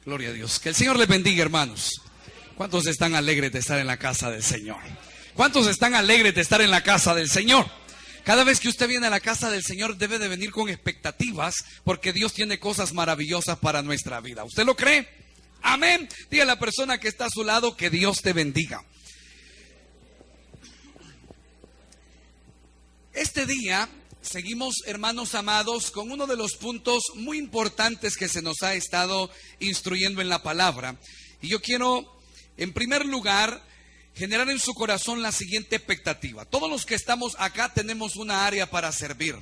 Gloria a Dios. Que el Señor les bendiga, hermanos. ¿Cuántos están alegres de estar en la casa del Señor? ¿Cuántos están alegres de estar en la casa del Señor? Cada vez que usted viene a la casa del Señor debe de venir con expectativas, porque Dios tiene cosas maravillosas para nuestra vida. ¿Usted lo cree? Amén. Diga a la persona que está a su lado que Dios te bendiga. Este día seguimos, hermanos amados, con uno de los puntos muy importantes que se nos ha estado instruyendo en la palabra. Y yo quiero, en primer lugar, generar en su corazón la siguiente expectativa. Todos los que estamos acá tenemos una área para servir.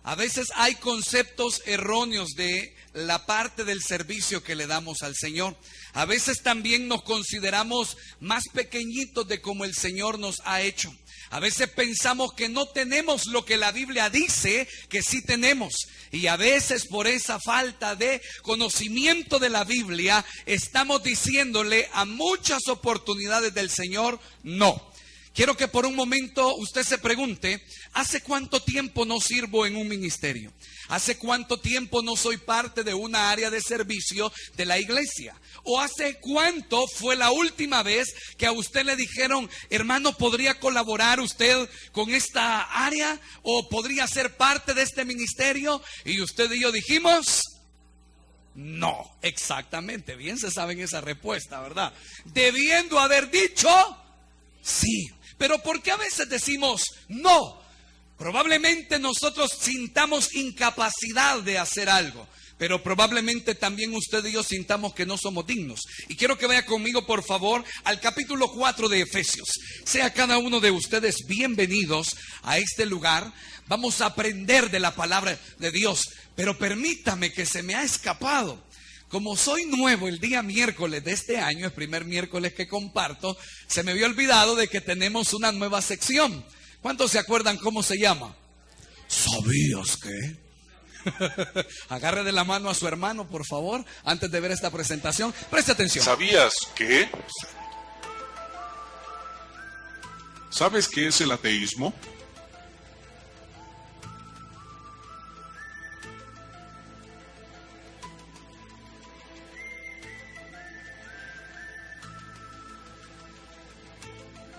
A veces hay conceptos erróneos de la parte del servicio que le damos al Señor. A veces también nos consideramos más pequeñitos de como el Señor nos ha hecho. A veces pensamos que no tenemos lo que la Biblia dice que sí tenemos. Y a veces por esa falta de conocimiento de la Biblia estamos diciéndole a muchas oportunidades del Señor no. Quiero que por un momento usted se pregunte, ¿hace cuánto tiempo no sirvo en un ministerio? ¿Hace cuánto tiempo no soy parte de una área de servicio de la iglesia? ¿O hace cuánto fue la última vez que a usted le dijeron, hermano, ¿podría colaborar usted con esta área? ¿O podría ser parte de este ministerio? Y usted y yo dijimos, no, exactamente, bien se saben esa respuesta, ¿verdad? Debiendo haber dicho, sí. Pero ¿por qué a veces decimos no? Probablemente nosotros sintamos incapacidad de hacer algo, pero probablemente también usted y yo sintamos que no somos dignos. Y quiero que vaya conmigo, por favor, al capítulo 4 de Efesios. Sea cada uno de ustedes bienvenidos a este lugar. Vamos a aprender de la palabra de Dios, pero permítame que se me ha escapado. Como soy nuevo el día miércoles de este año, el primer miércoles que comparto, se me había olvidado de que tenemos una nueva sección. ¿Cuántos se acuerdan cómo se llama? ¿Sabías qué? Agarre de la mano a su hermano, por favor, antes de ver esta presentación. Preste atención. ¿Sabías qué? ¿Sabes qué es el ateísmo?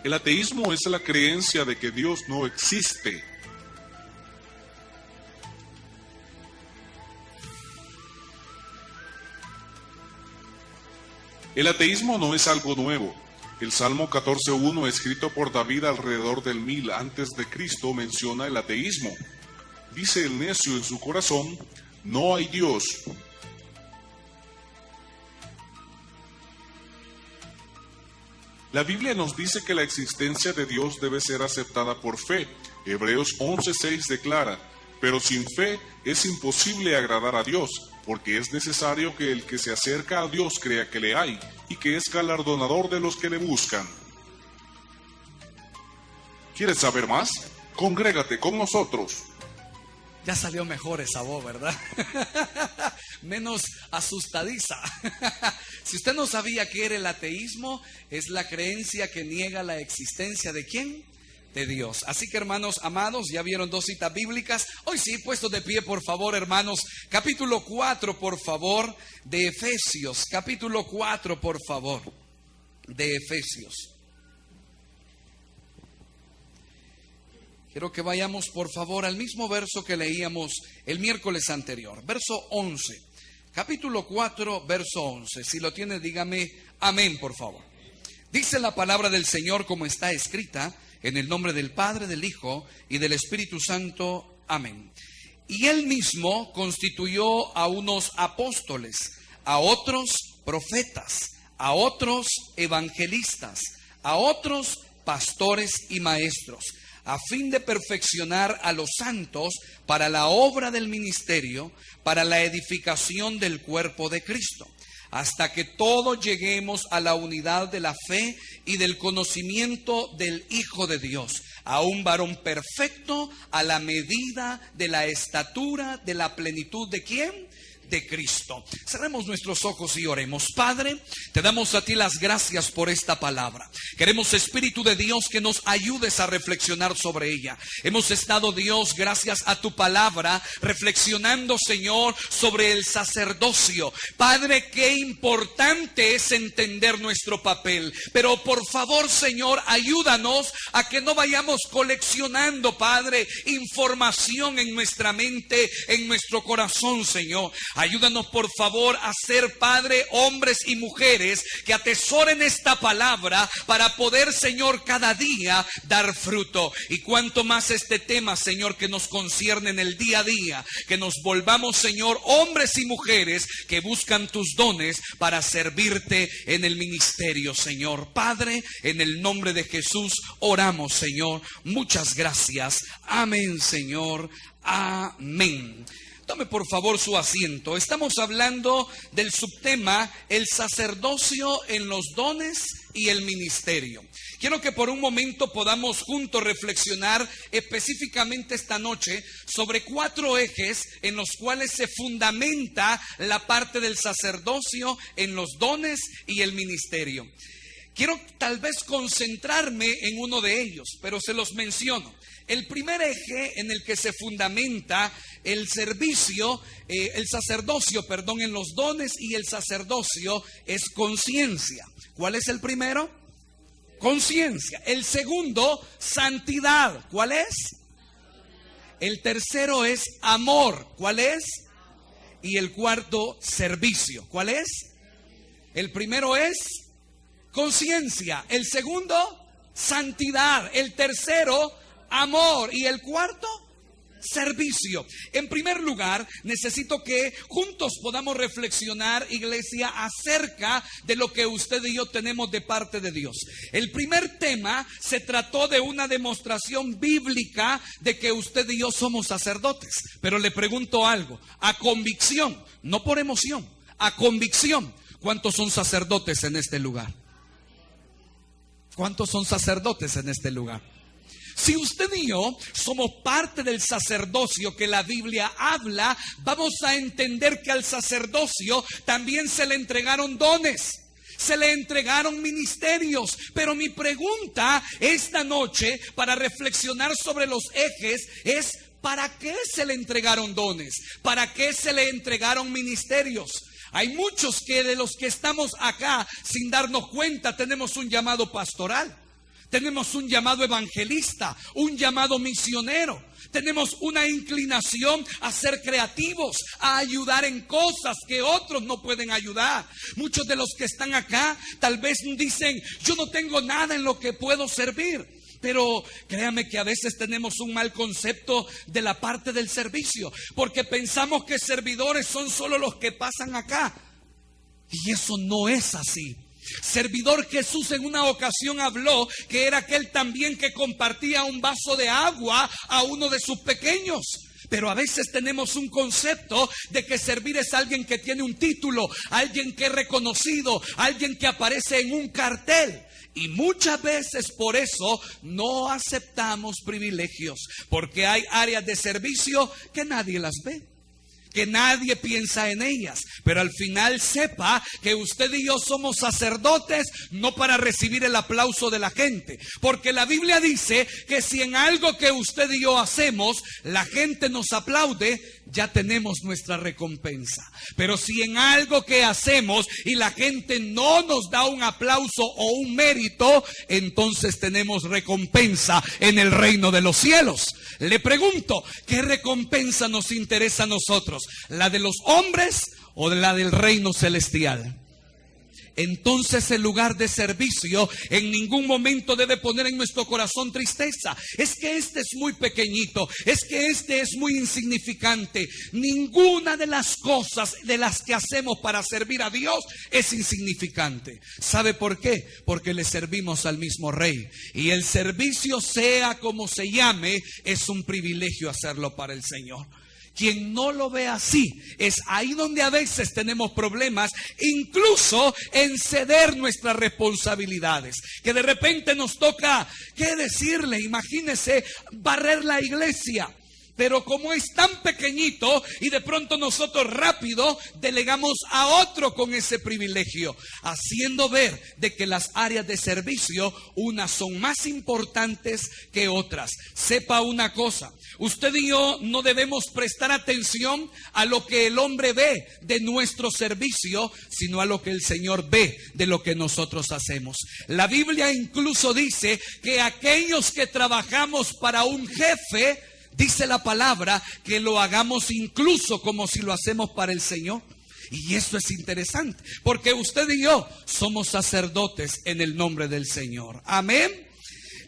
El ateísmo es la creencia de que Dios no existe. El ateísmo no es algo nuevo. El Salmo 14:1, escrito por David alrededor del 1000 antes de Cristo, menciona el ateísmo. Dice el necio en su corazón, no hay Dios. La Biblia nos dice que la existencia de Dios debe ser aceptada por fe. Hebreos 11:6 declara, pero sin fe es imposible agradar a Dios, porque es necesario que el que se acerca a Dios crea que le hay, y que es galardonador de los que le buscan. ¿Quieres saber más? Congrégate con nosotros. Ya salió mejor esa voz, ¿verdad? Menos asustadiza. Si usted no sabía qué era el ateísmo, es la creencia que niega la existencia ¿de quién? De Dios. Así que, hermanos amados, ya vieron dos citas bíblicas. Hoy sí, puestos de pie, por favor, hermanos. Capítulo 4, por favor, de Efesios. Capítulo 4, por favor, de Efesios. Quiero que vayamos, por favor, al mismo verso que leíamos el miércoles anterior. Verso 11. Capítulo 4, verso 11. Si lo tiene, dígame amén, por favor. Dice la palabra del Señor como está escrita, en el nombre del Padre, del Hijo y del Espíritu Santo. Amén. Y él mismo constituyó a unos apóstoles, a otros profetas, a otros evangelistas, a otros pastores y maestros, a fin de perfeccionar a los santos para la obra del ministerio, para la edificación del cuerpo de Cristo, hasta que todos lleguemos a la unidad de la fe y del conocimiento del Hijo de Dios, a un varón perfecto, a la medida de la estatura de la plenitud ¿de quién? de Cristo. Cerremos nuestros ojos y oremos. Padre, te damos a ti las gracias por esta palabra. Queremos, Espíritu de Dios, que nos ayudes a reflexionar sobre ella. Hemos estado, Dios, gracias a tu palabra, reflexionando, Señor, sobre el sacerdocio. Padre, qué importante es entender nuestro papel. Pero por favor, Señor, ayúdanos a que no vayamos coleccionando, Padre, información en nuestra mente, en nuestro corazón, Señor. Ayúdanos, por favor, a ser, Padre, hombres y mujeres que atesoren esta palabra para poder, Señor, cada día dar fruto. Y cuanto más este tema, Señor, que nos concierne en el día a día, que nos volvamos, Señor, hombres y mujeres que buscan tus dones para servirte en el ministerio, Señor. Padre, en el nombre de Jesús oramos, Señor. Muchas gracias. Amén, Señor. Amén. Tome por favor su asiento. Estamos hablando del subtema el sacerdocio en los dones y el ministerio. Quiero que por un momento podamos juntos reflexionar específicamente esta noche sobre 4 ejes en los cuales se fundamenta la parte del sacerdocio en los dones y el ministerio. Quiero tal vez concentrarme en uno de ellos, pero se los menciono. El primer eje en el que se fundamenta el servicio, el sacerdocio, en los dones y el sacerdocio es conciencia. ¿Cuál es el primero? Conciencia. El segundo, santidad. ¿Cuál es? El tercero es amor. ¿Cuál es? Y el cuarto, servicio. ¿Cuál es? El primero es conciencia. El segundo, santidad. El tercero, amor. Y el cuarto, servicio. En primer lugar, necesito que juntos podamos reflexionar, iglesia, acerca de lo que usted y yo tenemos de parte de Dios. El primer tema se trató de una demostración bíblica de que usted y yo somos sacerdotes. Pero le pregunto algo, a convicción, no por emoción, a convicción, ¿cuántos son sacerdotes en este lugar? ¿Cuántos son sacerdotes en este lugar? Si usted y yo somos parte del sacerdocio que la Biblia habla, vamos a entender que al sacerdocio también se le entregaron dones, se le entregaron ministerios. Pero mi pregunta esta noche para reflexionar sobre los ejes es: ¿para qué se le entregaron dones? ¿Para qué se le entregaron ministerios? Hay muchos que de los que estamos acá, sin darnos cuenta, tenemos un llamado pastoral. Tenemos un llamado evangelista, un llamado misionero. Tenemos una inclinación a ser creativos, a ayudar en cosas que otros no pueden ayudar. Muchos de los que están acá tal vez dicen: yo no tengo nada en lo que puedo servir. Pero créame que a veces tenemos un mal concepto de la parte del servicio, porque pensamos que servidores son solo los que pasan acá. Y eso no es así. Servidor, Jesús en una ocasión habló que era aquel también que compartía un vaso de agua a uno de sus pequeños. Pero a veces tenemos un concepto de que servir es alguien que tiene un título, alguien que es reconocido, alguien que aparece en un cartel. Y muchas veces por eso no aceptamos privilegios, porque hay áreas de servicio que nadie las ve, que nadie piensa en ellas. Pero al final sepa que usted y yo somos sacerdotes no para recibir el aplauso de la gente, porque la Biblia dice que si en algo que usted y yo hacemos la gente nos aplaude, ya tenemos nuestra recompensa. Pero si en algo que hacemos y la gente no nos da un aplauso o un mérito, entonces tenemos recompensa en el reino de los cielos. Le pregunto, ¿qué recompensa nos interesa a nosotros? ¿La de los hombres o la del reino celestial? Entonces el lugar de servicio en ningún momento debe poner en nuestro corazón tristeza. Es que este es muy pequeñito, es que este es muy insignificante. Ninguna de las cosas de las que hacemos para servir a Dios es insignificante. ¿Sabe por qué? Porque le servimos al mismo Rey. Y el servicio, sea como se llame, es un privilegio hacerlo para el Señor. Quien no lo ve así, es ahí donde a veces tenemos problemas, incluso en ceder nuestras responsabilidades. Que de repente nos toca, ¿qué decirle? Imagínese barrer la iglesia. Pero como es tan pequeñito y de pronto nosotros rápido delegamos a otro con ese privilegio, haciendo ver de que las áreas de servicio, unas son más importantes que otras. Sepa una cosa, usted y yo no debemos prestar atención a lo que el hombre ve de nuestro servicio, sino a lo que el Señor ve de lo que nosotros hacemos. La Biblia incluso dice que aquellos que trabajamos para un jefe, dice la palabra, que lo hagamos incluso como si lo hacemos para el Señor. Y esto es interesante, porque usted y yo somos sacerdotes en el nombre del Señor. Amén.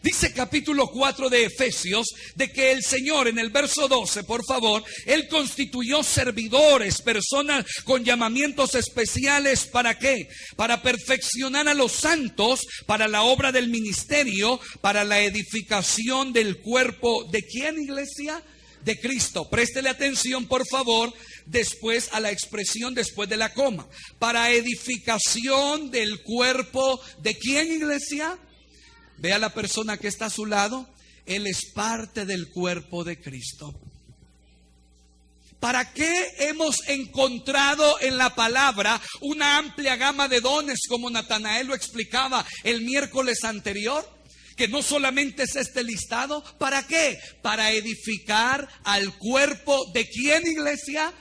Dice capítulo 4 de Efesios de que el Señor, en el verso 12, por favor, Él constituyó servidores, personas con llamamientos especiales. ¿Para qué? Para perfeccionar a los santos, para la obra del ministerio, para la edificación del cuerpo. ¿De quién, iglesia? De Cristo. Préstele atención, por favor, después a la expresión después de la coma. Para edificación del cuerpo. ¿De quién, iglesia? Ve a la persona que está a su lado. Él es parte del cuerpo de Cristo. ¿Para qué hemos encontrado en la palabra una amplia gama de dones, como Natanael lo explicaba el miércoles anterior? Que no solamente es este listado. ¿Para qué? Para edificar al cuerpo de ¿quién, iglesia?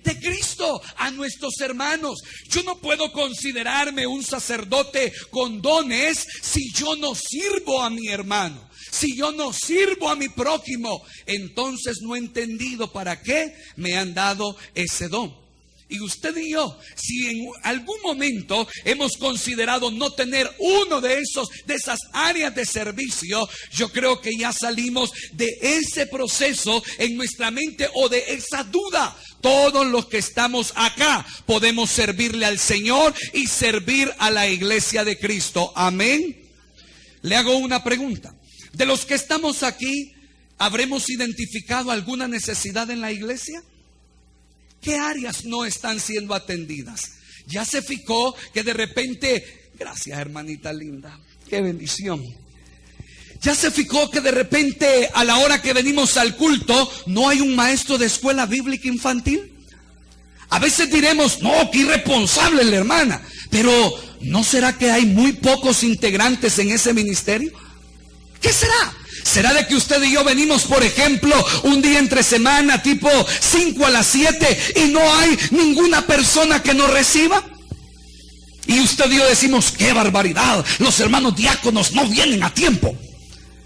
De Cristo, a nuestros hermanos. Yo no puedo considerarme un sacerdote con dones si yo no sirvo a mi hermano, si yo no sirvo a mi prójimo. Entonces no he entendido para qué me han dado ese don. Y usted y yo, si en algún momento hemos considerado no tener uno de esas áreas de servicio, yo creo que ya salimos de ese proceso en nuestra mente, o de esa duda. Todos los que estamos acá podemos servirle al Señor y servir a la iglesia de Cristo. Amén. Le hago una pregunta. De los que estamos aquí, ¿habremos identificado alguna necesidad en la iglesia? ¿Qué áreas no están siendo atendidas? Ya se fijó que de repente, gracias hermanita linda, qué bendición. Ya se fijó que de repente a la hora que venimos al culto no hay un maestro de escuela bíblica infantil. A veces diremos, no, qué irresponsable la hermana. Pero ¿no será que hay muy pocos integrantes en ese ministerio? ¿Qué será? ¿Será de que usted y yo venimos, por ejemplo, un día entre semana, tipo 5 a las 7, y no hay ninguna persona que nos reciba? Y usted y yo decimos, ¡qué barbaridad! Los hermanos diáconos no vienen a tiempo.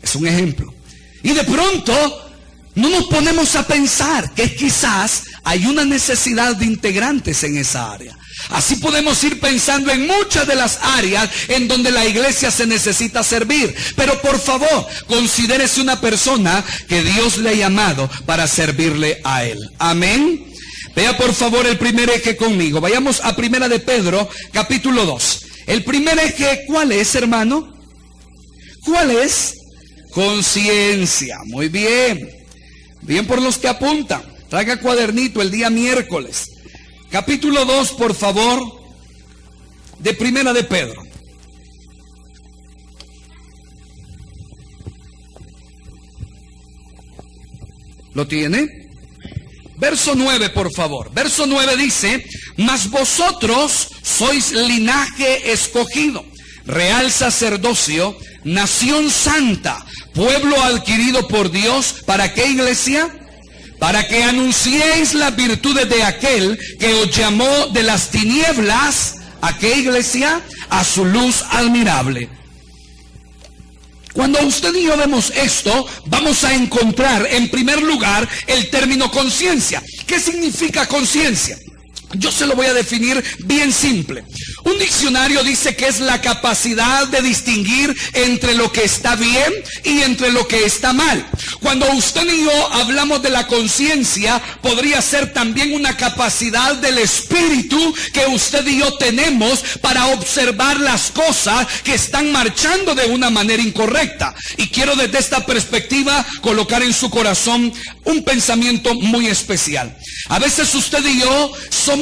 Es un ejemplo. Y de pronto no nos ponemos a pensar que quizás hay una necesidad de integrantes en esa área. Así podemos ir pensando en muchas de las áreas en donde la iglesia se necesita servir. Pero por favor, considérese una persona que Dios le ha llamado para servirle a Él. Amén. Vea por favor el primer eje conmigo. Vayamos a Primera de Pedro, capítulo 2. El primer eje, ¿cuál es, hermano? ¿Cuál es? Conciencia. Muy bien. Bien por los que apuntan. Traiga cuadernito el día miércoles. Capítulo 2, por favor, de Primera de Pedro. ¿Lo tiene? Verso 9, por favor. Verso 9 dice, mas vosotros sois linaje escogido, real sacerdocio, nación santa, pueblo adquirido por Dios. ¿Para qué, iglesia? Para que anunciéis las virtudes de aquel que os llamó de las tinieblas. ¿A qué, iglesia? A su luz admirable. Cuando usted y yo vemos esto, vamos a encontrar en primer lugar el término conciencia. ¿Qué significa conciencia? Yo se lo voy a definir bien simple. Un diccionario dice que es la capacidad de distinguir entre lo que está bien y entre lo que está mal. Cuando usted y yo hablamos de la conciencia, podría ser también una capacidad del espíritu que usted y yo tenemos para observar las cosas que están marchando de una manera incorrecta. Y quiero desde esta perspectiva colocar en su corazón un pensamiento muy especial. A veces usted y yo somos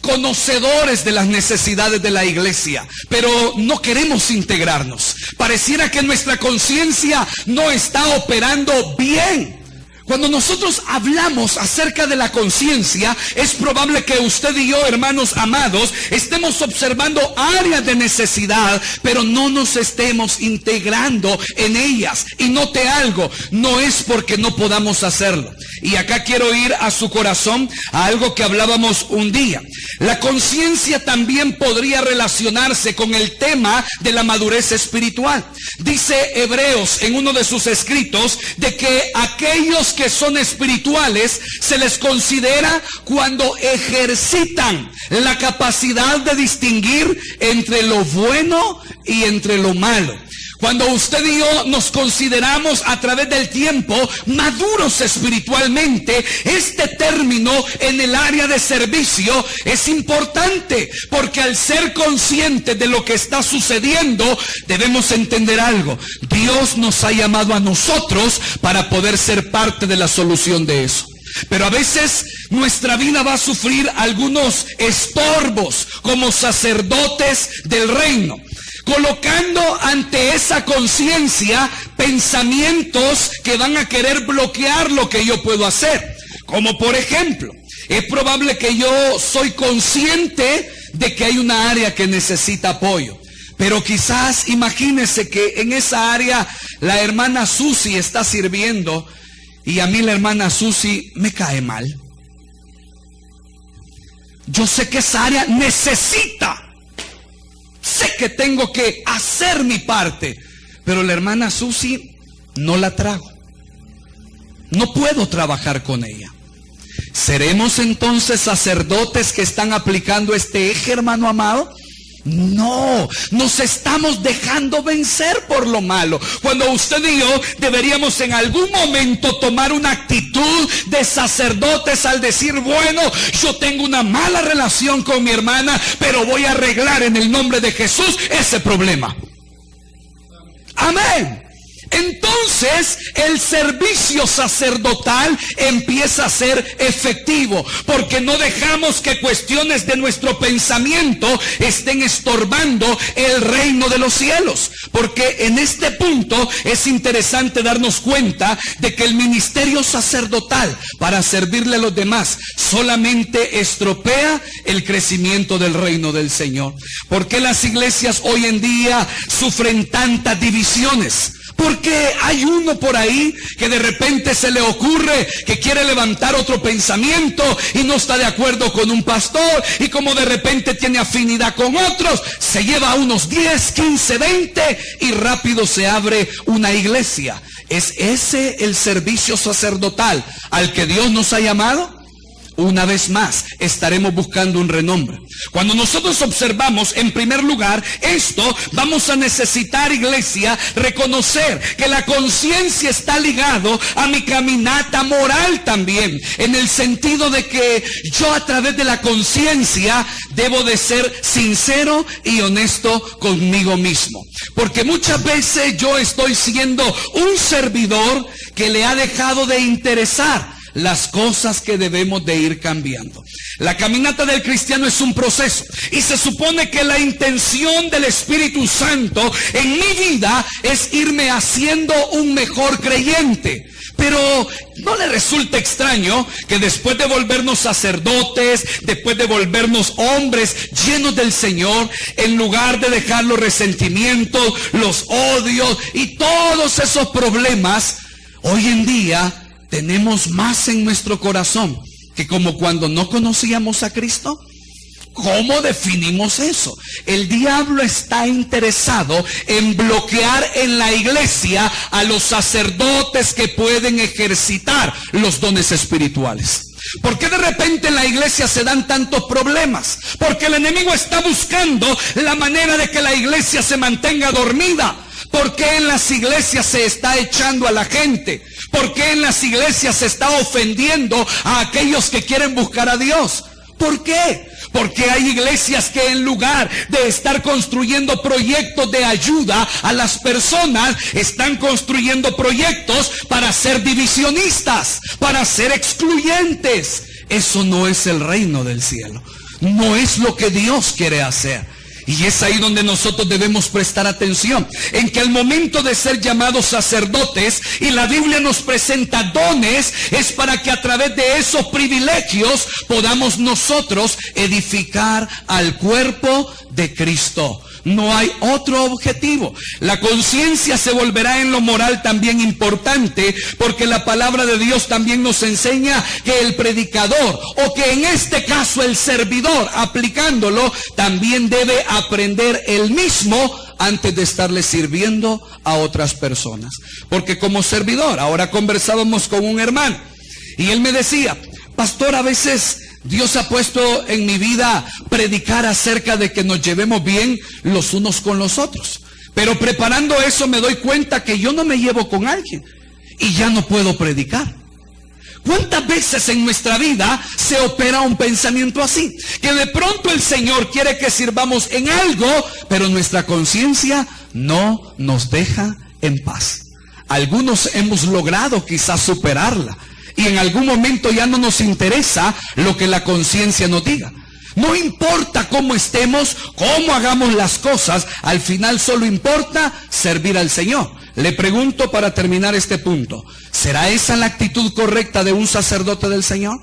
conocedores de las necesidades de la iglesia, pero no queremos integrarnos. Pareciera que nuestra conciencia no está operando bien. Cuando nosotros hablamos acerca de la conciencia, es probable que usted y yo, hermanos amados, estemos observando áreas de necesidad, pero no nos estemos integrando en ellas. Y note algo, no es porque no podamos hacerlo. Y acá quiero ir a su corazón a algo que hablábamos un día. La conciencia también podría relacionarse con el tema de la madurez espiritual. Dice Hebreos en uno de sus escritos de que aquellos que son espirituales se les considera cuando ejercitan la capacidad de distinguir entre lo bueno y entre lo malo. Cuando usted y yo nos consideramos a través del tiempo maduros espiritualmente, este término en el área de servicio es importante, porque al ser conscientes de lo que está sucediendo, debemos entender algo. Dios nos ha llamado a nosotros para poder ser parte de la solución de eso. Pero a veces nuestra vida va a sufrir algunos estorbos como sacerdotes del reino, colocando ante esa conciencia pensamientos que van a querer bloquear lo que yo puedo hacer. Como por ejemplo, es probable que yo soy consciente de que hay una área que necesita apoyo, pero quizás imagínese que en esa área la hermana Susi está sirviendo y a mí la hermana Susi me cae mal. Yo sé que esa área necesita, sé que tengo que hacer mi parte, pero la hermana Susi no la trago. No puedo trabajar con ella. ¿Seremos entonces sacerdotes que están aplicando este eje, hermano amado? No, nos estamos dejando vencer por lo malo. Cuando usted y yo deberíamos en algún momento tomar una actitud de sacerdotes al decir, bueno, yo tengo una mala relación con mi hermana, pero voy a arreglar en el nombre de Jesús ese problema. Amén. Entonces el servicio sacerdotal empieza a ser efectivo, porque no dejamos que cuestiones de nuestro pensamiento estén estorbando el reino de los cielos. Porque en este punto es interesante darnos cuenta de que el ministerio sacerdotal para servirle a los demás solamente estropea el crecimiento del reino del Señor. ¿Por qué las iglesias hoy en día sufren tantas divisiones? Porque hay uno por ahí que de repente se le ocurre que quiere levantar otro pensamiento y no está de acuerdo con un pastor, y como de repente tiene afinidad con otros, se lleva a unos 10, 15, 20 y rápido se abre una iglesia. ¿Es ese el servicio sacerdotal al que Dios nos ha llamado? Una vez más, estaremos buscando un renombre. Cuando nosotros observamos, en primer lugar, esto, vamos a necesitar, iglesia, reconocer que la conciencia está ligado a mi caminata moral también, en el sentido de que yo a través de la conciencia debo de ser sincero y honesto conmigo mismo. Porque muchas veces yo estoy siendo un servidor que le ha dejado de interesar las cosas que debemos de ir cambiando. La caminata del cristiano es un proceso, y se supone que la intención del Espíritu Santo en mi vida es irme haciendo un mejor creyente. Pero ¿no le resulta extraño que después de volvernos sacerdotes, después de volvernos hombres llenos del Señor, en lugar de dejar los resentimientos, los odios y todos esos problemas, hoy en día tenemos más en nuestro corazón que como cuando no conocíamos a Cristo? ¿Cómo definimos eso? El diablo está interesado en bloquear en la iglesia a los sacerdotes que pueden ejercitar los dones espirituales. ¿Por qué de repente en la iglesia se dan tantos problemas? Porque el enemigo está buscando la manera de que la iglesia se mantenga dormida. ¿Por qué en las iglesias se está echando a la gente? ¿Por qué en las iglesias se está ofendiendo a aquellos que quieren buscar a Dios? ¿Por qué? Porque hay iglesias que en lugar de estar construyendo proyectos de ayuda a las personas, están construyendo proyectos para ser divisionistas, para ser excluyentes. Eso no es el reino del cielo. No es lo que Dios quiere hacer. Y es ahí donde nosotros debemos prestar atención, en que al momento de ser llamados sacerdotes, y la Biblia nos presenta dones, es para que a través de esos privilegios podamos nosotros edificar al cuerpo de Cristo. No hay otro objetivo. La conciencia se volverá en lo moral también importante, porque la palabra de Dios también nos enseña que el predicador, o que en este caso el servidor, aplicándolo, también debe aprender él mismo antes de estarle sirviendo a otras personas. Porque como servidor, ahora conversábamos con un hermano y él me decía: pastor, a veces Dios ha puesto en mi vida predicar acerca de que nos llevemos bien los unos con los otros, pero preparando eso me doy cuenta que yo no me llevo con alguien y ya no puedo predicar. ¿Cuántas veces en nuestra vida se opera un pensamiento así? Que de pronto el Señor quiere que sirvamos en algo, pero nuestra conciencia no nos deja en paz. Algunos hemos logrado quizás superarla, y en algún momento ya no nos interesa lo que la conciencia nos diga. No importa cómo estemos, cómo hagamos las cosas, al final solo importa servir al Señor. Le pregunto para terminar este punto: ¿será esa la actitud correcta de un sacerdote del Señor?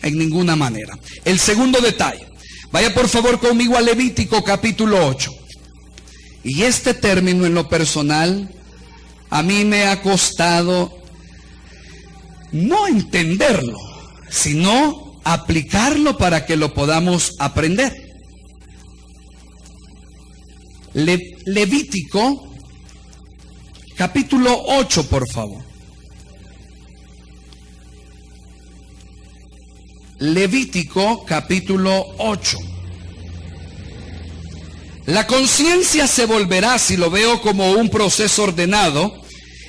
En ninguna manera. El segundo detalle, vaya por favor conmigo a Levítico capítulo 8. Y este término en lo personal a mí me ha costado no entenderlo, sino aplicarlo para que lo podamos aprender. Levítico capítulo 8, por favor. Levítico capítulo 8. La conciencia se volverá, si lo veo como un proceso ordenado,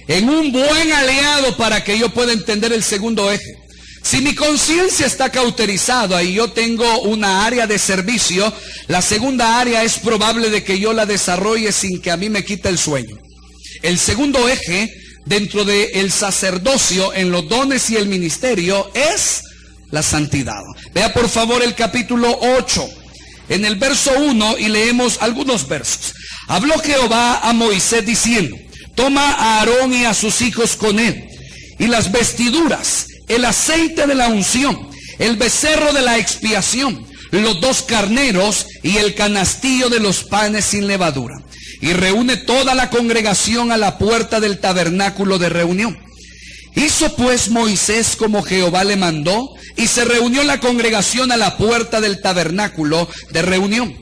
en un buen aliado para que yo pueda entender el segundo eje. Si mi conciencia está cauterizada y yo tengo una área de servicio, la segunda área es probable de que yo la desarrolle sin que a mí me quite el sueño. El segundo eje dentro del sacerdocio, en los dones y el ministerio, es la santidad. Vea por favor el capítulo 8, en el verso 1, y leemos algunos versos. Habló Jehová a Moisés diciendo: toma a Aarón y a sus hijos con él, y las vestiduras, el aceite de la unción, el becerro de la expiación, los 2 carneros y el canastillo de los panes sin levadura. Y reúne toda la congregación a la puerta del tabernáculo de reunión. Hizo pues Moisés como Jehová le mandó, y se reunió la congregación a la puerta del tabernáculo de reunión.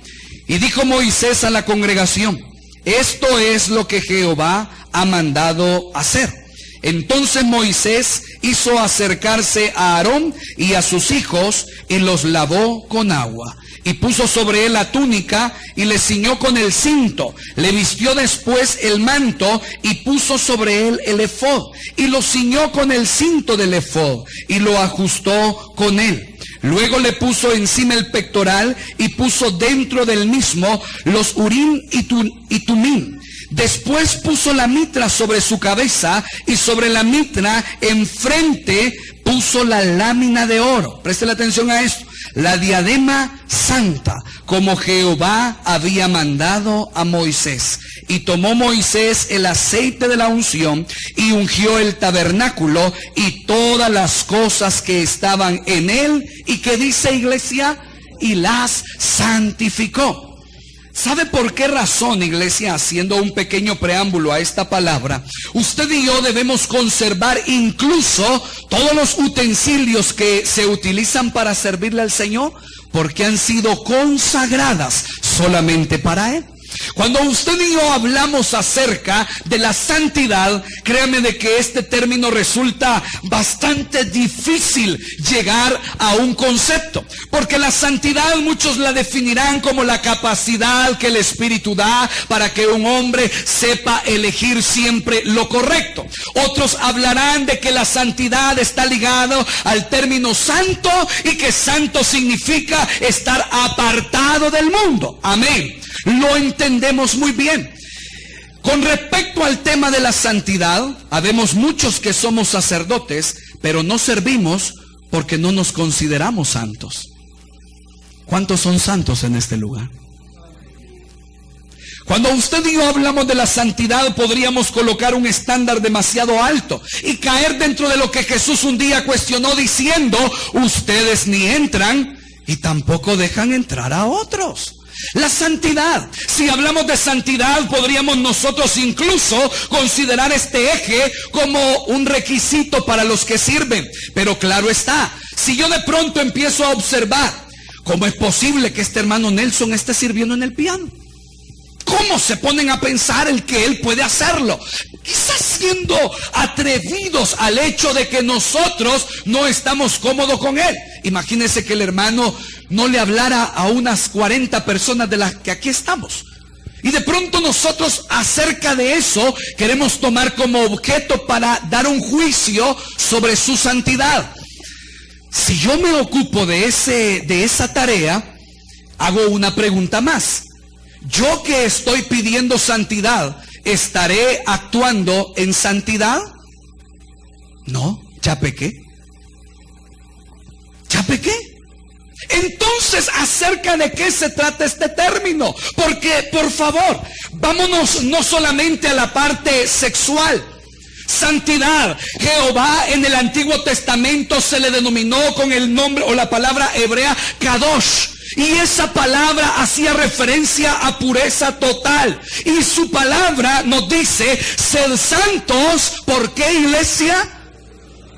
Y dijo Moisés a la congregación: esto es lo que Jehová ha mandado hacer. Entonces Moisés hizo acercarse a Aarón y a sus hijos, y los lavó con agua. Y puso sobre él la túnica, y le ciñó con el cinto. Le vistió después el manto, y puso sobre él el efod, y lo ciñó con el cinto del efod, y lo ajustó con él. Luego le puso encima el pectoral, y puso dentro del mismo los urim y tumim. Después puso la mitra sobre su cabeza, y sobre la mitra enfrente puso la lámina de oro. Preste la atención a esto: la diadema santa, como Jehová había mandado a Moisés. Y tomó Moisés el aceite de la unción, y ungió el tabernáculo y todas las cosas que estaban en él. ¿Y qué dice, iglesia? Y las santificó. ¿Sabe por qué razón, iglesia? Haciendo un pequeño preámbulo a esta palabra, usted y yo debemos conservar incluso todos los utensilios que se utilizan para servirle al Señor, porque han sido consagradas solamente para Él. Cuando usted y yo hablamos acerca de la santidad, créame de que este término resulta bastante difícil llegar a un concepto, porque la santidad muchos la definirán como la capacidad que el Espíritu da para que un hombre sepa elegir siempre lo correcto. Otros hablarán de que la santidad está ligado al término santo, y que santo significa estar apartado del mundo. Amén. Lo entendemos muy bien. Con respecto al tema de la santidad, habemos muchos que somos sacerdotes, pero no servimos porque no nos consideramos santos. ¿Cuántos son santos en este lugar? Cuando usted y yo hablamos de la santidad, podríamos colocar un estándar demasiado alto y caer dentro de lo que Jesús un día cuestionó diciendo: ustedes ni entran y tampoco dejan entrar a otros. La santidad, si hablamos de santidad, podríamos nosotros incluso considerar este eje como un requisito para los que sirven. Pero claro está, si yo de pronto empiezo a observar, ¿cómo es posible que este hermano Nelson esté sirviendo en el piano? ¿Cómo se ponen a pensar el que él puede hacerlo? Quizás siendo atrevidos al hecho de que nosotros no estamos cómodos con él. Imagínense que el hermano no le hablara a unas 40 personas de las que aquí estamos. Y de pronto nosotros acerca de eso queremos tomar como objeto para dar un juicio sobre su santidad. Si yo me ocupo de esa tarea, hago una pregunta más. Yo que estoy pidiendo santidad, ¿estaré actuando en santidad? No, ya pequé. ¿Ya pequé? Entonces, ¿acerca de qué se trata este término? Porque, por favor, vámonos no solamente a la parte sexual. Santidad. Jehová en el Antiguo Testamento se le denominó con el nombre o la palabra hebrea Kadosh. Y esa palabra hacía referencia a pureza total. Y su palabra nos dice: sed santos. ¿Por qué, iglesia?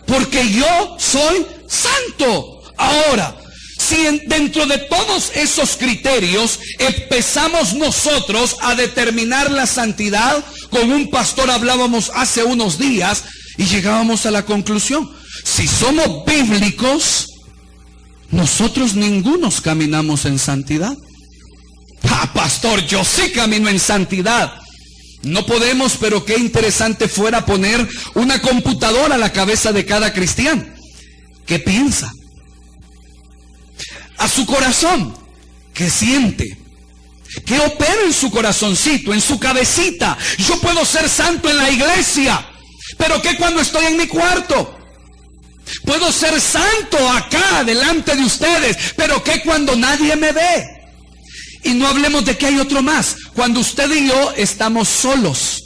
Porque yo soy santo. Ahora, si dentro de todos esos criterios empezamos nosotros a determinar la santidad, con un pastor hablábamos hace unos días y llegábamos a la conclusión: si somos bíblicos, nosotros ningunos caminamos en santidad. Pastor, yo sí camino en santidad. No podemos, pero qué interesante fuera poner una computadora a la cabeza de cada cristiano. ¿Qué piensa? A su corazón, ¿qué siente? ¿Qué opera en su corazoncito, en su cabecita? Yo puedo ser santo en la iglesia, pero ¿qué cuando estoy en mi cuarto? Puedo ser santo acá delante de ustedes, pero ¿qué cuando nadie me ve? Y no hablemos de que hay otro más. Cuando usted y yo estamos solos.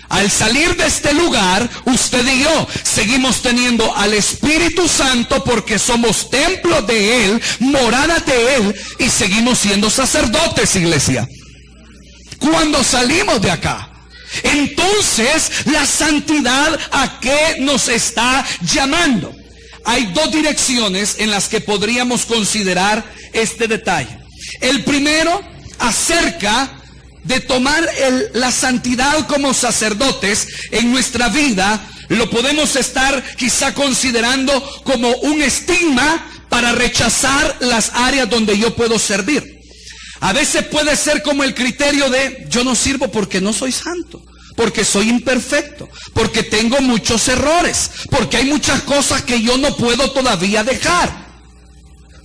Al salir de este lugar, usted y yo seguimos teniendo al Espíritu Santo porque somos templo de Él, morada de Él, y seguimos siendo sacerdotes, iglesia. Cuando salimos de acá, entonces la santidad, ¿a qué nos está llamando? Hay dos direcciones en las que podríamos considerar este detalle. El primero, acerca de tomar la santidad como sacerdotes en nuestra vida, lo podemos estar quizá considerando como un estigma para rechazar las áreas donde yo puedo servir. A veces puede ser como el criterio de: yo no sirvo porque no soy santo, porque soy imperfecto, porque tengo muchos errores, porque hay muchas cosas que yo no puedo todavía dejar.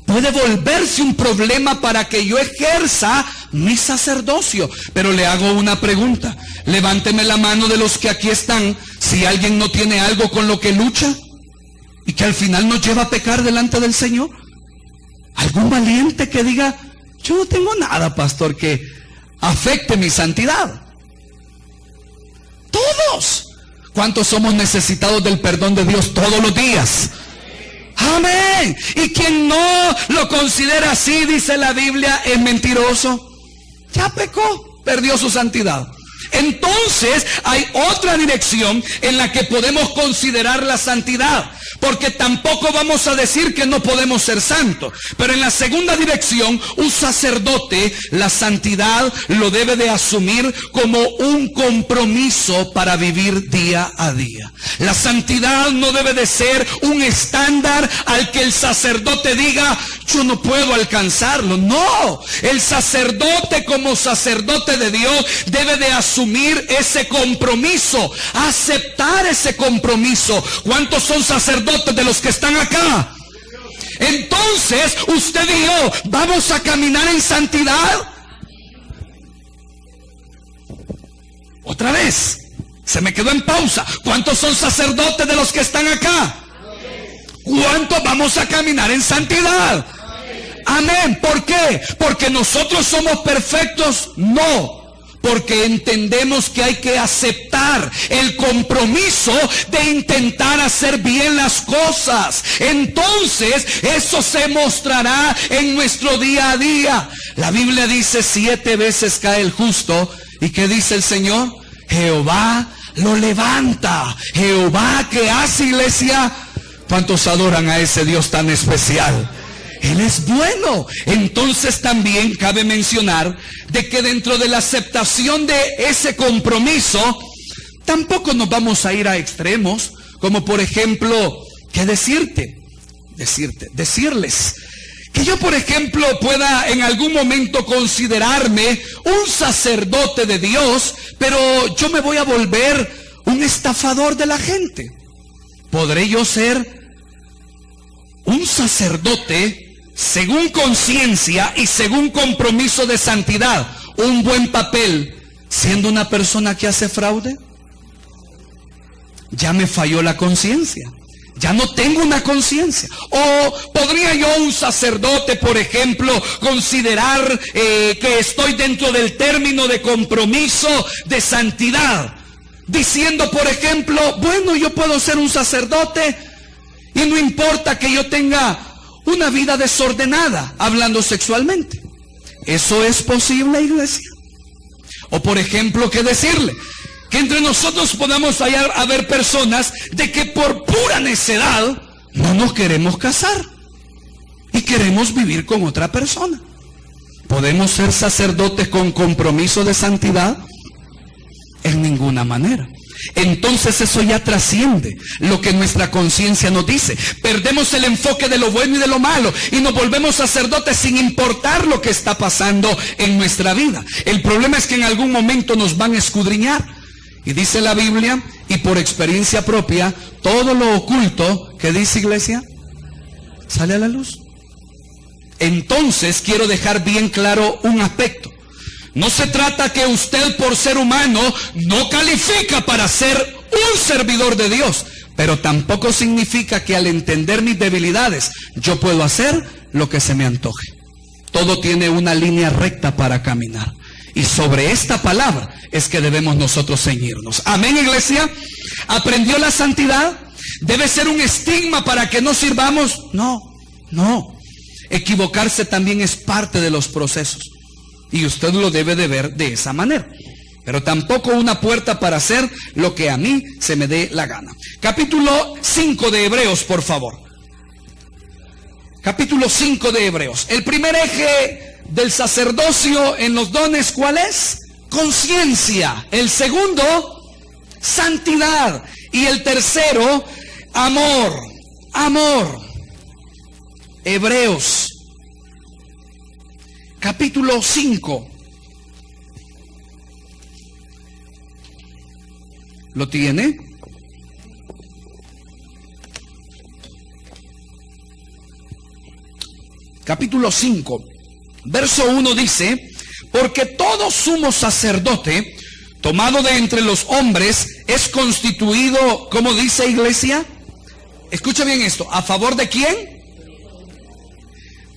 Puede volverse un problema para que yo ejerza mi sacerdocio. Pero le hago una pregunta. Levánteme la mano de los que aquí están, si alguien no tiene algo con lo que lucha y que al final nos lleva a pecar delante del Señor. ¿Algún valiente que diga: yo no tengo nada, pastor, que afecte mi santidad? Todos. ¿Cuántos somos necesitados del perdón de Dios todos los días? Amén. Y quien no lo considera así, dice la Biblia, es mentiroso. Ya pecó, perdió su santidad. Entonces hay otra dirección en la que podemos considerar la santidad, porque tampoco vamos a decir que no podemos ser santos. Pero en la segunda dirección, un sacerdote la santidad lo debe de asumir como un compromiso para vivir día a día. La santidad no debe de ser un estándar al que el sacerdote diga: yo no puedo alcanzarlo. No, el sacerdote como sacerdote de Dios debe de asumir ese compromiso, aceptar ese compromiso. ¿Cuántos son sacerdotes de los que están acá? Entonces, usted y yo, ¿vamos a caminar en santidad? Otra vez, se me quedó en pausa. ¿Cuántos son sacerdotes de los que están acá? ¿Cuántos vamos a caminar en santidad? Amén. ¿Por qué? ¿Porque nosotros somos perfectos? No. porque entendemos que hay que aceptar el compromiso de intentar hacer bien las cosas. Entonces eso se mostrará en nuestro día a día. La Biblia dice 7 veces cae el justo. ¿Y qué dice el Señor? Jehová lo levanta. Jehová, ¿qué hace, iglesia? ¿Cuántos adoran a ese Dios tan especial? Él es bueno. Entonces también cabe mencionar de que dentro de la aceptación de ese compromiso, tampoco nos vamos a ir a extremos, como por ejemplo, ¿qué decirles? Que yo, por ejemplo, pueda en algún momento considerarme un sacerdote de Dios, pero yo me voy a volver un estafador de la gente. ¿Podré yo ser un sacerdote según conciencia y según compromiso de santidad, un buen papel, siendo una persona que hace fraude? Ya me falló la conciencia. Ya no tengo una conciencia. O podría yo, un sacerdote, por ejemplo, considerar que estoy dentro del término de compromiso de santidad, diciendo, por ejemplo, bueno, yo puedo ser un sacerdote y no importa que yo tenga una vida desordenada, hablando sexualmente. ¿Eso es posible, iglesia? O por ejemplo, ¿qué decirle? Que entre nosotros podamos haber personas de que por pura necedad no nos queremos casar y queremos vivir con otra persona. ¿Podemos ser sacerdotes con compromiso de santidad? En ninguna manera. Entonces eso ya trasciende lo que nuestra conciencia nos dice. Perdemos el enfoque de lo bueno y de lo malo y nos volvemos sacerdotes sin importar lo que está pasando en nuestra vida. El problema es que en algún momento nos van a escudriñar. Y dice la Biblia, y por experiencia propia, todo lo oculto, ¿qué dice, iglesia? Sale a la luz. Entonces quiero dejar bien claro un aspecto. No se trata que usted, por ser humano, no califica para ser un servidor de Dios, pero tampoco significa que al entender mis debilidades yo puedo hacer lo que se me antoje. Todo tiene una línea recta para caminar, y sobre esta palabra es que debemos nosotros ceñirnos. Amén, iglesia. ¿Aprendió la santidad? ¿Debe ser un estigma para que no sirvamos? No. Equivocarse también es parte de los procesos, y usted lo debe de ver de esa manera, pero tampoco una puerta para hacer lo que a mí se me dé la gana. Capítulo 5 de Hebreos, por favor. Capítulo 5 de Hebreos. El primer eje del sacerdocio en los dones, ¿cuál es? Conciencia. El segundo, santidad. Y el tercero, amor. Hebreos capítulo 5. ¿Lo tiene? Capítulo 5, verso 1 dice: porque todo sumo sacerdote tomado de entre los hombres es constituido, ¿cómo dice, iglesia? Escucha bien esto, ¿a favor de quién?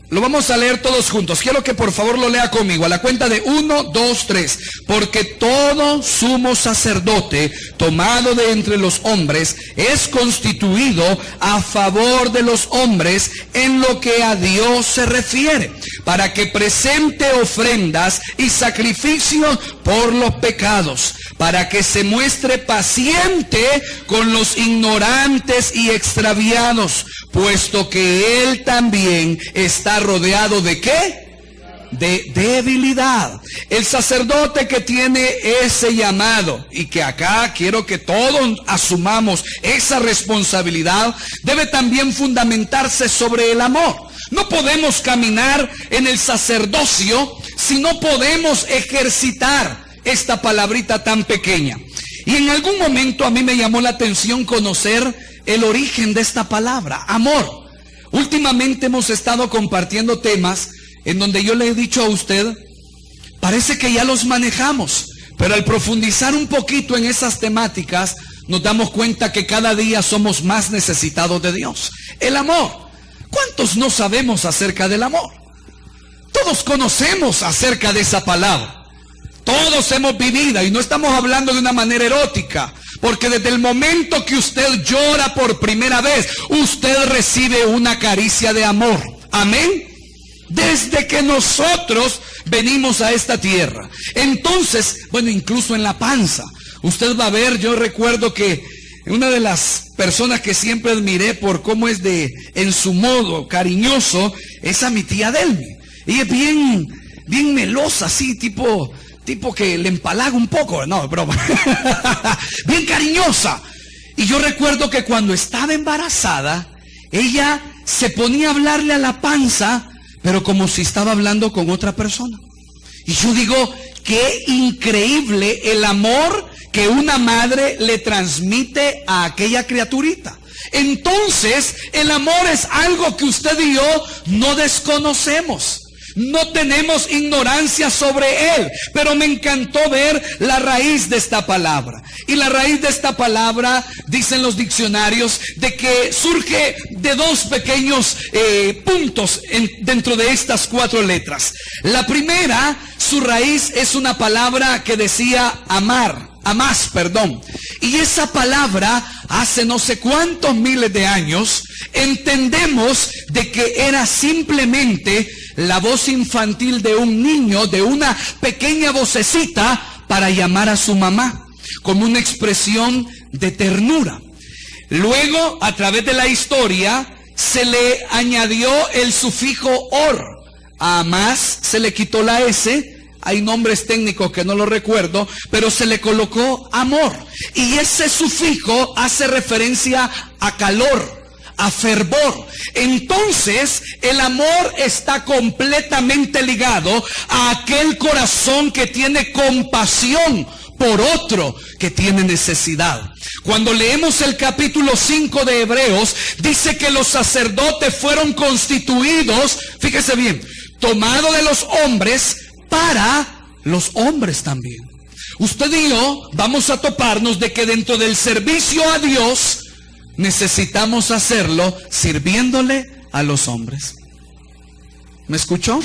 Lo vamos a leer todos juntos. Quiero que por favor lo lea conmigo. A la cuenta de 1, 2, 3. Porque todo sumo sacerdote tomado de entre los hombres es constituido a favor de los hombres en lo que a Dios se refiere, para que presente ofrendas y sacrificios por los pecados, para que se muestre paciente con los ignorantes y extraviados, puesto que Él también está rodeado ¿de qué? De debilidad. El sacerdote que tiene ese llamado, y que acá quiero que todos asumamos esa responsabilidad, debe también fundamentarse sobre el amor. No podemos caminar en el sacerdocio si no podemos ejercitar esta palabrita tan pequeña. Y en algún momento a mí me llamó la atención conocer el origen de esta palabra, amor. Últimamente hemos estado compartiendo temas en donde yo le he dicho a usted, parece que ya los manejamos, pero al profundizar un poquito en esas temáticas, nos damos cuenta que cada día somos más necesitados de Dios. El amor. ¿Cuántos no sabemos acerca del amor? Todos conocemos acerca de esa palabra. Todos hemos vivido, y no estamos hablando de una manera erótica, porque desde el momento que usted llora por primera vez, usted recibe una caricia de amor. Amén. Desde que nosotros venimos a esta tierra. Entonces, bueno, incluso en la panza, usted va a ver, yo recuerdo que una de las personas que siempre admiré por cómo es en su modo cariñoso, es a mi tía Delmi. Ella es bien melosa, así, tipo que le empalaga un poco, no, broma. Bien cariñosa. Y yo recuerdo que cuando estaba embarazada, ella se ponía a hablarle a la panza, pero como si estaba hablando con otra persona. Y yo digo, qué increíble el amor que una madre le transmite a aquella criaturita. Entonces, el amor es algo que usted y yo no desconocemos. No tenemos ignorancia sobre él, pero me encantó ver la raíz de esta palabra. Y la raíz de esta palabra, dicen los diccionarios, de que surge de dos pequeños puntos dentro de estas 4 letras. La primera, su raíz es una palabra que decía amar. Amás, perdón. Y esa palabra, hace no sé cuántos miles de años, entendemos de que era simplemente la voz infantil de un niño, de una pequeña vocecita para llamar a su mamá, como una expresión de ternura. Luego, a través de la historia, se le añadió el sufijo or. A amás se le quitó la S. Hay nombres técnicos que no lo recuerdo, pero se le colocó amor. Y ese sufijo hace referencia a calor, a fervor. Entonces, el amor está completamente ligado a aquel corazón que tiene compasión por otro que tiene necesidad. Cuando leemos el capítulo 5 de Hebreos, dice que los sacerdotes fueron constituidos, fíjese bien, tomado de los hombres, para los hombres también. Usted y yo vamos a toparnos de que dentro del servicio a Dios necesitamos hacerlo sirviéndole a los hombres. ¿Me escuchó?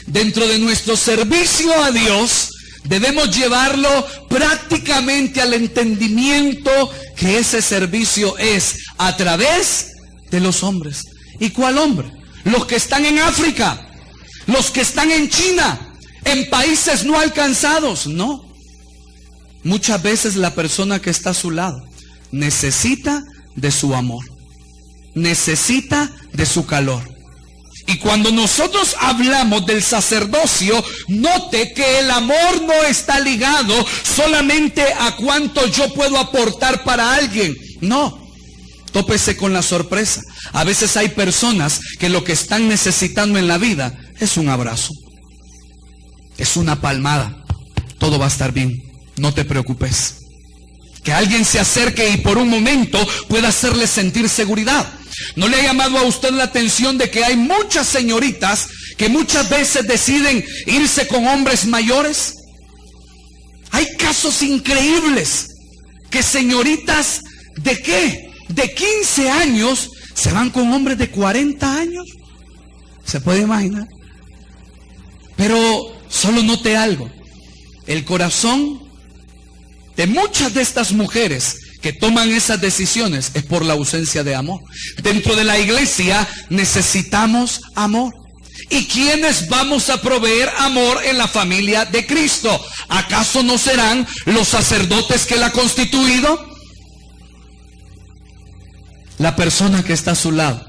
Dentro de nuestro servicio a Dios debemos llevarlo prácticamente al entendimiento que ese servicio es a través de los hombres. ¿Y cuál hombre? Los que están en África, los que están en China, en países no alcanzados. No. Muchas veces la persona que está a su lado necesita de su amor, necesita de su calor. Y cuando nosotros hablamos del sacerdocio, note que el amor no está ligado solamente a cuánto yo puedo aportar para alguien. No. Tópese con la sorpresa. A veces hay personas que lo que están necesitando en la vida es un abrazo, es una palmada. Todo va a estar bien, no te preocupes. Que alguien se acerque y por un momento pueda hacerle sentir seguridad. ¿No le ha llamado a usted la atención de que hay muchas señoritas que muchas veces deciden irse con hombres mayores? Hay casos increíbles que señoritas ¿de qué? De 15 años se van con hombres de 40 años. ¿Se puede imaginar? Pero solo note algo. El corazón de muchas de estas mujeres que toman esas decisiones es por la ausencia de amor. Dentro de la iglesia necesitamos amor. ¿Y quiénes vamos a proveer amor en la familia de Cristo? ¿Acaso no serán los sacerdotes que la han constituido? La persona que está a su lado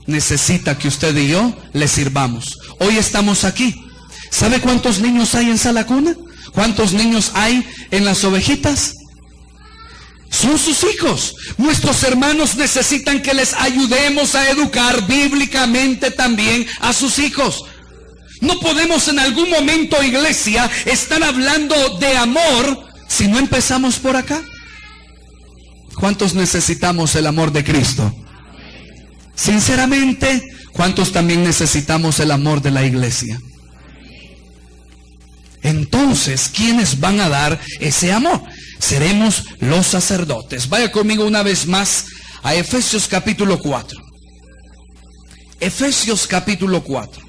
necesita que usted y yo le sirvamos. Hoy estamos aquí. ¿Sabe cuántos niños hay en Sala Cuna? ¿Cuántos niños hay en las ovejitas? Son sus hijos. Nuestros hermanos necesitan que les ayudemos a educar bíblicamente también a sus hijos. No podemos en algún momento, iglesia, estar hablando de amor si no empezamos por acá. ¿Cuántos necesitamos el amor de Cristo? Sinceramente, ¿cuántos también necesitamos el amor de la iglesia? Entonces, ¿quiénes van a dar ese amor? Seremos los sacerdotes. Vaya conmigo una vez más a Efesios capítulo 4. Efesios capítulo 4.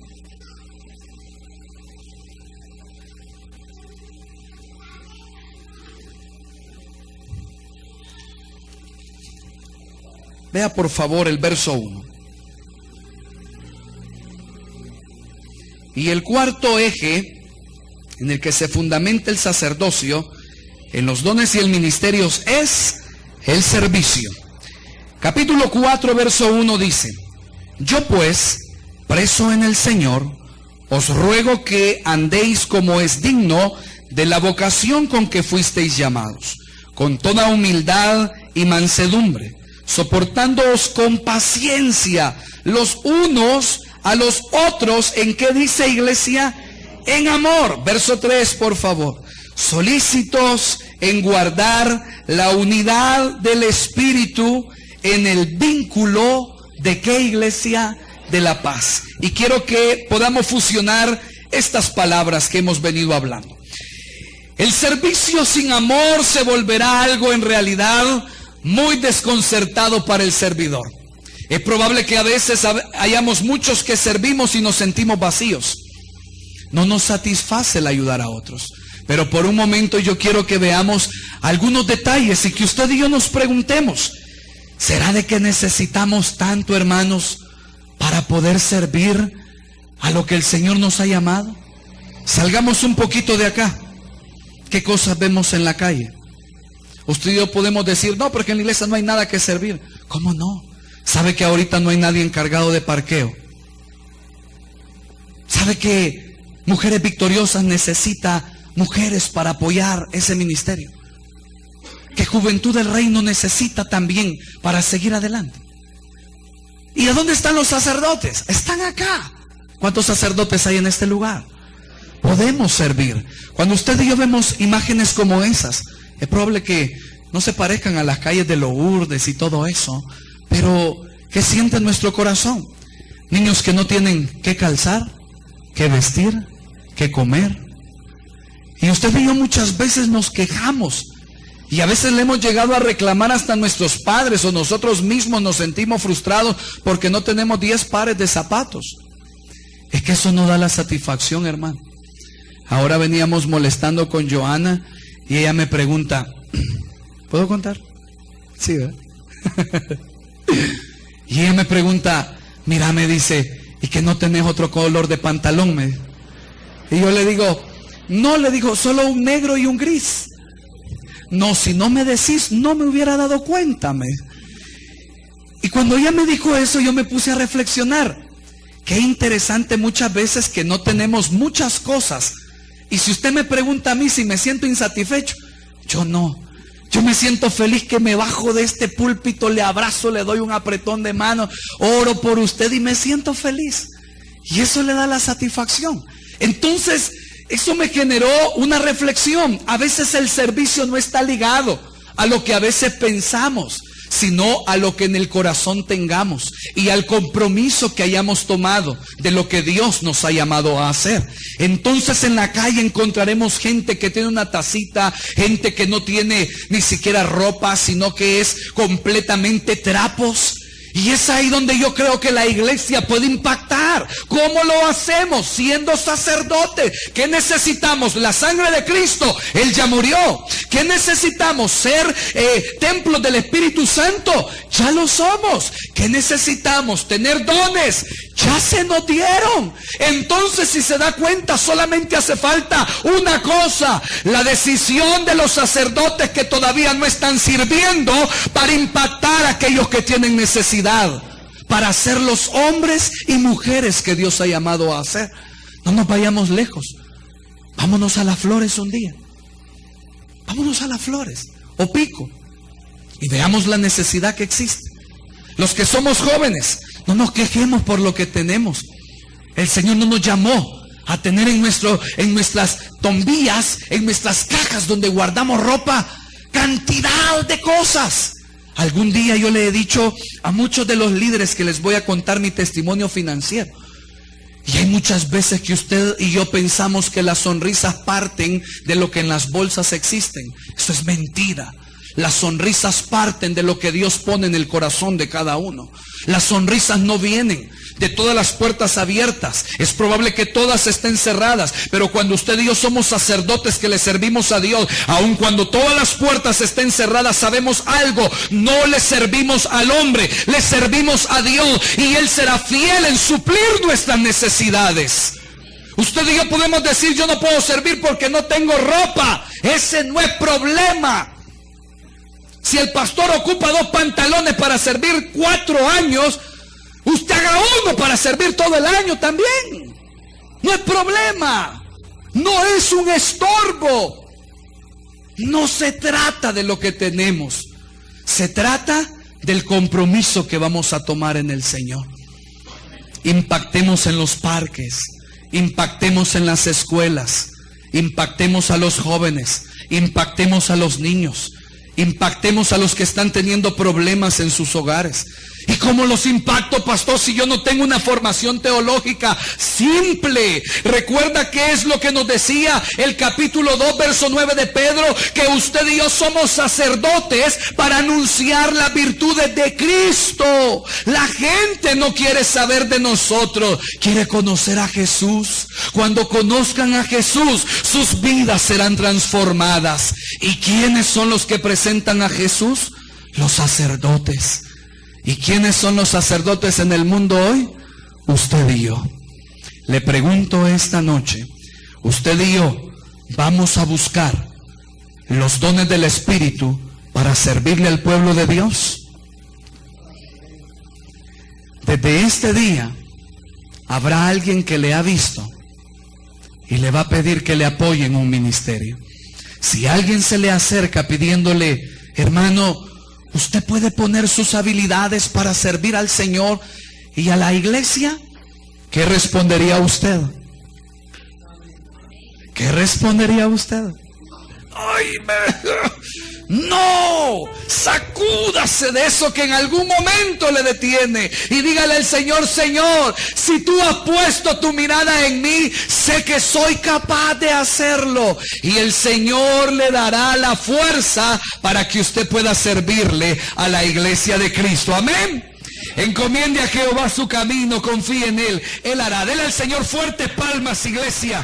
Vea por favor el verso 1. Y el cuarto eje en el que se fundamenta el sacerdocio en los dones y el ministerio es el servicio. Capítulo 4, verso 1 dice: yo pues, preso en el Señor, os ruego que andéis como es digno de la vocación con que fuisteis llamados, con toda humildad y mansedumbre, soportándoos con paciencia los unos a los otros. ¿En qué dice, iglesia? En amor. Verso 3, por favor. Solícitos en guardar la unidad del Espíritu en el vínculo de ¿qué, iglesia? De la paz. Y quiero que podamos fusionar estas palabras que hemos venido hablando. El servicio sin amor se volverá algo en realidad muy desconcertado para el servidor. Es probable que a veces hayamos muchos que servimos y nos sentimos vacíos. No nos satisface el ayudar a otros. Pero por un momento yo quiero que veamos algunos detalles y que usted y yo nos preguntemos: ¿será de que necesitamos tanto, hermanos, para poder servir a lo que el Señor nos ha llamado? Salgamos un poquito de acá. ¿Qué cosas vemos en la calle? Usted y yo podemos decir: no, porque en la iglesia no hay nada que servir. ¿Cómo no? ¿Sabe que ahorita no hay nadie encargado de parqueo? ¿Sabe que Mujeres Victoriosas necesita mujeres para apoyar ese ministerio? Que Juventud del Reino necesita también para seguir adelante. ¿Y a dónde están los sacerdotes? Están acá. ¿Cuántos sacerdotes hay en este lugar? Podemos servir. Cuando usted y yo vemos imágenes como esas, es probable que no se parezcan a las calles de Lourdes y todo eso, pero ¿qué siente en nuestro corazón? Niños que no tienen qué calzar, qué vestir, qué comer. Y usted y yo muchas veces nos quejamos, y a veces le hemos llegado a reclamar hasta a nuestros padres, o nosotros mismos nos sentimos frustrados porque no tenemos 10 pares de zapatos. Es que eso no da la satisfacción, hermano. Ahora veníamos molestando con Joana y ella me pregunta: ¿puedo contar? Sí, ¿verdad? Y ella me pregunta: mira, me dice, ¿y que no tenés otro color de pantalón? Y yo le digo: no, le digo, solo un negro y un gris. No, si no me decís, no me hubiera dado cuenta. Y cuando ella me dijo eso, yo me puse a reflexionar. Qué interesante muchas veces que no tenemos muchas cosas. Y si usted me pregunta a mí si me siento insatisfecho, yo no. Yo me siento feliz que me bajo de este púlpito, le abrazo, le doy un apretón de mano, oro por usted y me siento feliz. Y eso le da la satisfacción. Entonces, eso me generó una reflexión. A veces el servicio no está ligado a lo que a veces pensamos, sino a lo que en el corazón tengamos y al compromiso que hayamos tomado de lo que Dios nos ha llamado a hacer. Entonces en la calle encontraremos gente que tiene una tacita, gente que no tiene ni siquiera ropa, sino que es completamente trapos. Y es ahí donde yo creo que la iglesia puede impactar. ¿Cómo lo hacemos? Siendo sacerdotes. ¿Qué necesitamos? La sangre de Cristo. Él ya murió. ¿Qué necesitamos? Ser templos del Espíritu Santo. Ya lo somos. ¿Qué necesitamos? Tener dones. Ya se nos dieron. Entonces, si se da cuenta, solamente hace falta una cosa: la decisión de los sacerdotes que todavía no están sirviendo para impactar a aquellos que tienen necesidad, para ser los hombres y mujeres que Dios ha llamado a hacer. No nos vayamos lejos. Vámonos a Las Flores un día. Vámonos a Las Flores o Pico y veamos la necesidad que existe. Los que somos jóvenes, no nos quejemos por lo que tenemos. El Señor no nos llamó a tener en nuestras tombillas, en nuestras cajas donde guardamos ropa, cantidad de cosas. Algún día yo le he dicho a muchos de los líderes que les voy a contar mi testimonio financiero. Y hay muchas veces que usted y yo pensamos que las sonrisas parten de lo que en las bolsas existen. Eso es mentira. Las sonrisas parten de lo que Dios pone en el corazón de cada uno. Las sonrisas no vienen de todas las puertas abiertas. Es probable que todas estén cerradas, pero cuando usted y yo somos sacerdotes que le servimos a Dios, aun cuando todas las puertas estén cerradas, sabemos algo: no le servimos al hombre, le servimos a Dios, y Él será fiel en suplir nuestras necesidades. Usted y yo podemos decir: yo no puedo servir porque no tengo ropa. Ese no es problema. Si el pastor ocupa 2 pantalones para servir 4 años, usted haga uno para servir todo el año también. No es problema. No es un estorbo. No se trata de lo que tenemos. Se trata del compromiso que vamos a tomar en el Señor. Impactemos en los parques, impactemos en las escuelas, impactemos a los jóvenes, impactemos a los niños, impactemos a los que están teniendo problemas en sus hogares. ¿Y cómo los impacto, pastor, si yo no tengo una formación teológica? Simple. Recuerda qué es lo que nos decía el capítulo 2, verso 9 de Pedro: que usted y yo somos sacerdotes para anunciar las virtudes de Cristo. La gente no quiere saber de nosotros, quiere conocer a Jesús. Cuando conozcan a Jesús, sus vidas serán transformadas. ¿Y quiénes son los que presentan a Jesús? Los sacerdotes. ¿Y quiénes son los sacerdotes en el mundo hoy? Usted y yo. Le pregunto esta noche: usted y yo vamos a buscar los dones del Espíritu para servirle al pueblo de Dios. Desde este día habrá alguien que le ha visto y le va a pedir que le apoye en un ministerio. Si alguien se le acerca pidiéndole: hermano, usted puede poner sus habilidades para servir al Señor y a la iglesia, ¿qué respondería usted? ¿Qué respondería usted? No, sacúdase de eso que en algún momento le detiene y dígale al Señor: Señor, si tú has puesto tu mirada en mí, sé que soy capaz de hacerlo, y el Señor le dará la fuerza para que usted pueda servirle a la iglesia de Cristo. Amén. Encomiende a Jehová su camino, confíe en Él, Él hará. Dele al Señor fuertes palmas, iglesia.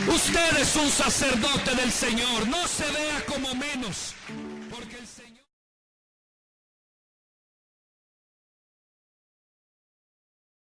Usted es un sacerdote del Señor, no se vea como menos, porque el Señor...